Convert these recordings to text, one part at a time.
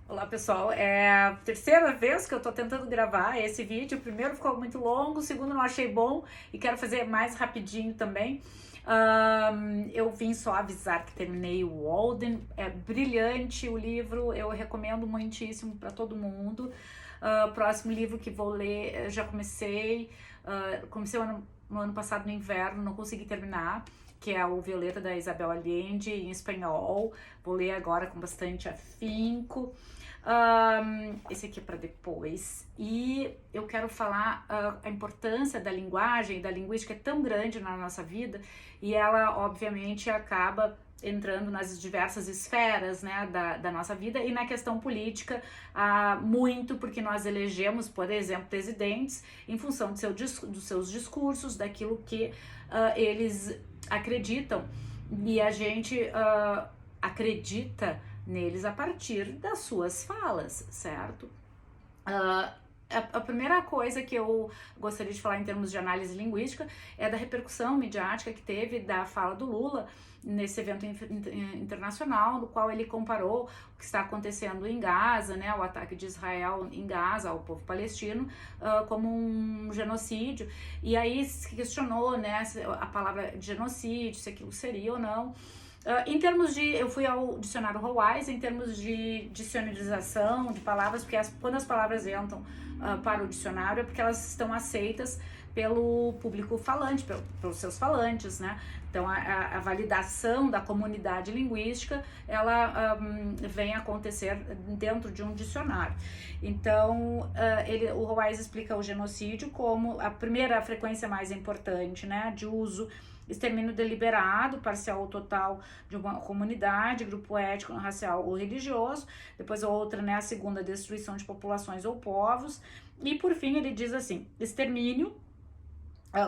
Olá pessoal, é a terceira vez que eu tô tentando gravar esse vídeo. O primeiro ficou muito longo, o segundo não achei bom e quero fazer mais rapidinho também. Eu vim só avisar que terminei o Walden, é brilhante o livro, eu recomendo muitíssimo para todo mundo. Próximo livro que vou ler, eu já comecei, comecei no ano passado no inverno, não consegui terminar, que é o Violeta da Isabel Allende, em espanhol. Vou ler agora com bastante afinco. Esse aqui é para depois. E eu quero falar a importância da linguagem, da linguística é tão grande na nossa vida e ela, obviamente, acaba entrando nas diversas esferas, né, da nossa vida e na questão política muito, porque nós elegemos, por exemplo, presidentes em função dos seus discursos, daquilo que eles acreditam, e a gente acredita neles a partir das suas falas, certo? A primeira coisa que eu gostaria de falar em termos de análise linguística é da repercussão midiática que teve da fala do Lula nesse evento internacional, no qual ele comparou o que está acontecendo em Gaza, né, o ataque de Israel em Gaza ao povo palestino, como um genocídio. E aí se questionou, né, a palavra genocídio, se aquilo seria ou não. Em termos de, eu fui ao dicionário Howise, em termos de dicionarização de palavras, porque quando as palavras entram para o dicionário é porque elas estão aceitas pelo público falante, pelos seus falantes, né? Então a validação da comunidade linguística, ela vem acontecer dentro de um dicionário. Então o Howise explica o genocídio como a primeira frequência mais importante, né, de uso: extermínio deliberado, parcial ou total de uma comunidade, grupo étnico, racial ou religioso. Depois a outra, né, a segunda, destruição de populações ou povos. E por fim ele diz assim: extermínio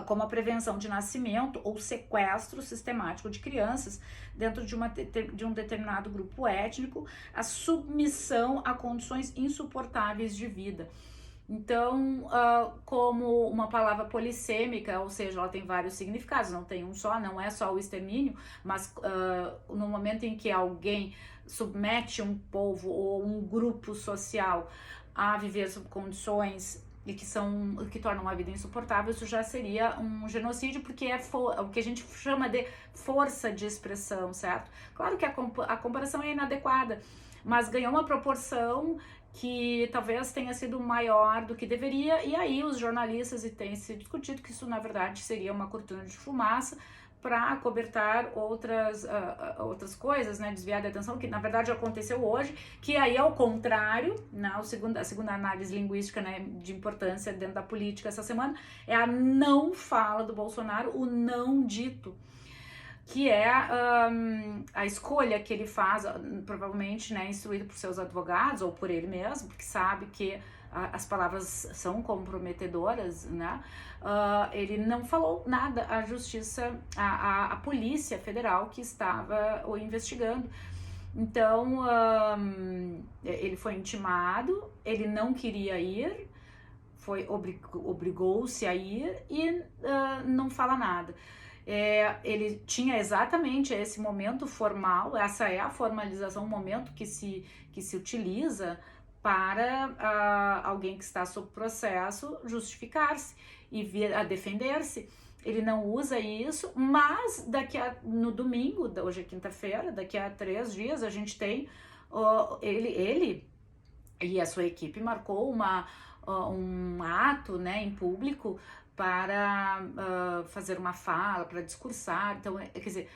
como a prevenção de nascimento ou sequestro sistemático de crianças dentro de um determinado grupo étnico, a submissão a condições insuportáveis de vida. Então, como uma palavra polissêmica, ou seja, ela tem vários significados, não tem um só, não é só o extermínio, mas no momento em que alguém submete um povo ou um grupo social a viver sob condições e que tornam a vida insuportável, isso já seria um genocídio, porque é o que a gente chama de força de expressão, certo? Claro que a comparação é inadequada, mas ganhou uma proporção que talvez tenha sido maior do que deveria, e aí os jornalistas, e tem se discutido que isso na verdade seria uma cortina de fumaça para acobertar outras coisas, né, desviar da atenção, que na verdade aconteceu hoje, que aí é o contrário, né, a segunda análise linguística, né, de importância dentro da política essa semana, é a não fala do Bolsonaro, o não dito, que é a escolha que ele faz, provavelmente, né, instruído por seus advogados ou por ele mesmo, porque sabe que as palavras são comprometedoras, né? Ele não falou nada à justiça, à polícia federal que estava o investigando. Então, ele foi intimado, ele não queria ir, obrigou-se a ir e não fala nada. Ele tinha exatamente esse momento formal, essa é a formalização, o momento que se utiliza para alguém que está sob processo justificar-se e vir a defender-se. Ele não usa isso, mas no domingo, hoje é quinta-feira, daqui a 3 dias a gente tem ele e a sua equipe marcou um ato, né, em público para fazer uma fala, para discursar. Então, quer dizer,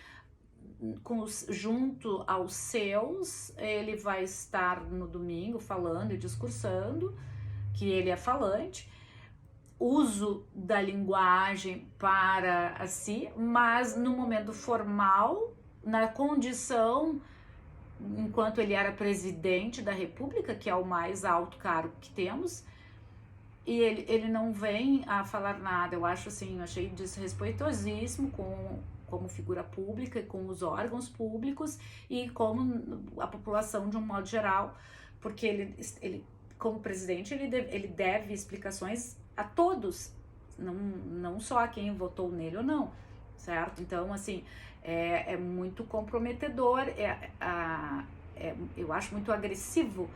junto aos seus, ele vai estar no domingo falando e discursando, que ele é falante, uso da linguagem para si, mas no momento formal, na condição, enquanto ele era presidente da República, que é o mais alto cargo que temos, e ele não vem a falar nada. Eu acho assim, eu achei desrespeitosíssimo como figura pública, com os órgãos públicos e com a população de um modo geral, porque ele como presidente, ele deve explicações a todos, não só a quem votou nele ou não, certo? Então, assim, muito comprometedor, eu acho muito agressivo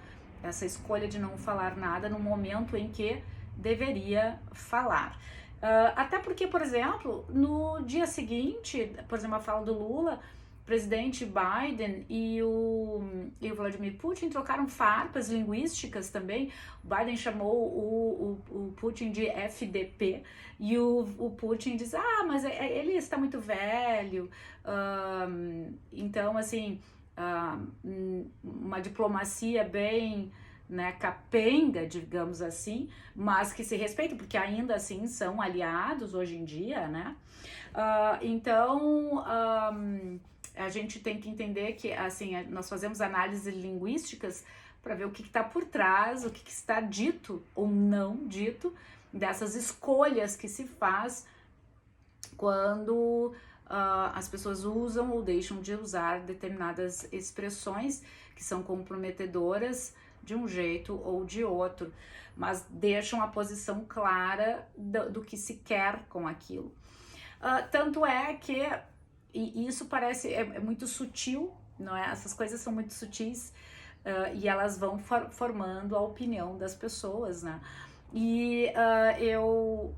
essa escolha de não falar nada no momento em que deveria falar. Até porque, por exemplo, no dia seguinte, por exemplo, a fala do Lula, o presidente Biden e o Vladimir Putin trocaram farpas linguísticas também. O Biden chamou o Putin de FDP e o Putin diz, mas ele está muito velho. Então, assim, uma diplomacia bem, né, capenga, digamos assim, mas que se respeitam, porque ainda assim são aliados hoje em dia, né? Então, a gente tem que entender que, assim, nós fazemos análises linguísticas para ver o que está por trás, o que está dito ou não dito, dessas escolhas que se faz quando as pessoas usam ou deixam de usar determinadas expressões que são comprometedoras de um jeito ou de outro, mas deixam a posição clara do que se quer com aquilo. Tanto é que, e isso parece é muito sutil, não é? Essas coisas são muito sutis e elas vão formando a opinião das pessoas, né? E eu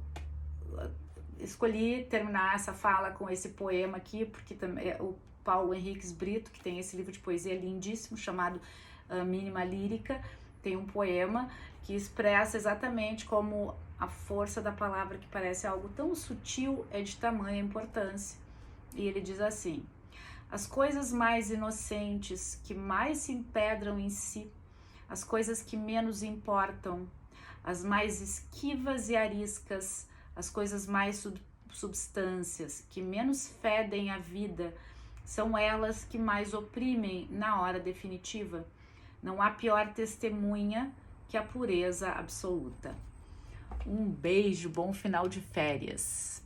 escolhi terminar essa fala com esse poema aqui, porque também o Paulo Henriques Brito, que tem esse livro de poesia lindíssimo chamado Mínima Lírica, tem um poema que expressa exatamente como a força da palavra, que parece algo tão sutil, é de tamanha importância. E ele diz assim: as coisas mais inocentes que mais se empedram em si, as coisas que menos importam, as mais esquivas e ariscas, as coisas mais substâncias, que menos fedem a vida, são elas que mais oprimem na hora definitiva. Não há pior testemunha que a pureza absoluta. Um beijo, bom final de férias.